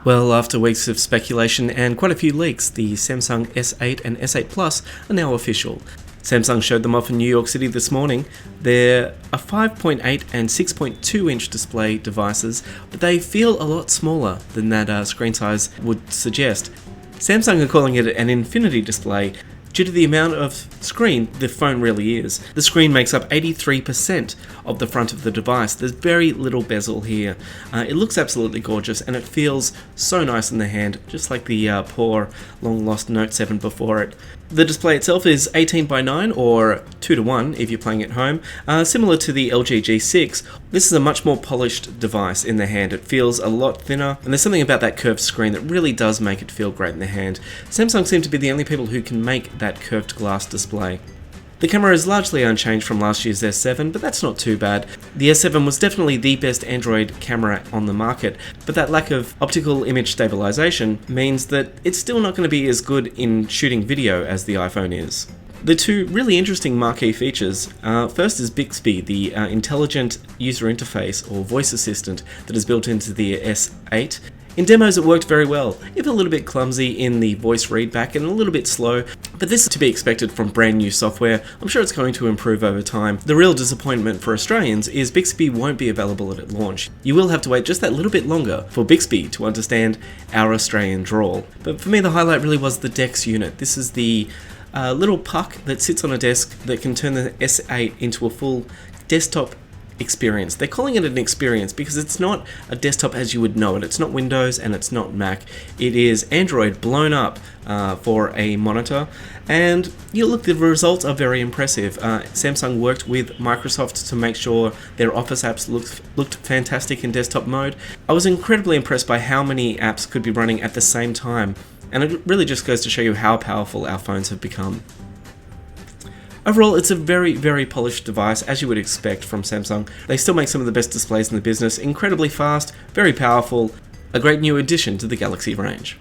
Well, after weeks of speculation and quite a few leaks, the Samsung S8 and S8 Plus are now official. Samsung showed them off in New York City this morning. They're a 5.8 and 6.2 inch display devices, but they feel a lot smaller than that screen size would suggest. Samsung are calling it an infinity display due to the amount of screen the phone really is. The screen makes up 83% of the front of the device. There's very little bezel here. It looks absolutely gorgeous and it feels so nice in the hand, just like the poor long lost Note 7 before it. The display itself is 18:9 or 2:1 if you're playing at home, similar to the LG G6. This is a much more polished device in the hand. It feels a lot thinner, and there's something about that curved screen that really does make it feel great in the hand. Samsung seem to be the only people who can make that curved glass display. The camera is largely unchanged from last year's S7, but that's not too bad. The S7 was definitely the best Android camera on the market, but that lack of optical image stabilization means that it's still not going to be as good in shooting video as the iPhone is. The two really interesting marquee features, first is Bixby, the intelligent user interface or voice assistant that is built into the S8. In demos it worked very well, if a little bit clumsy in the voice readback and a little bit slow, but this is to be expected from brand new software. I'm sure it's going to improve over time. The real disappointment for Australians is Bixby won't be available at launch. You will have to wait just that little bit longer for Bixby to understand our Australian drawl. But for me the highlight really was the DeX unit. This is the little puck that sits on a desk that can turn the S8 into a full desktop experience. They're calling it an experience because it's not a desktop as you would know it. It's not Windows and it's not Mac. It is Android blown up for a monitor, and look, the results are very impressive. Samsung worked with Microsoft to make sure their Office apps looked fantastic in desktop mode. I was incredibly impressed by how many apps could be running at the same time, and it really just goes to show you how powerful our phones have become. Overall, it's a very, very polished device, as you would expect from Samsung. They still make some of the best displays in the business, incredibly fast, very powerful, a great new addition to the Galaxy range.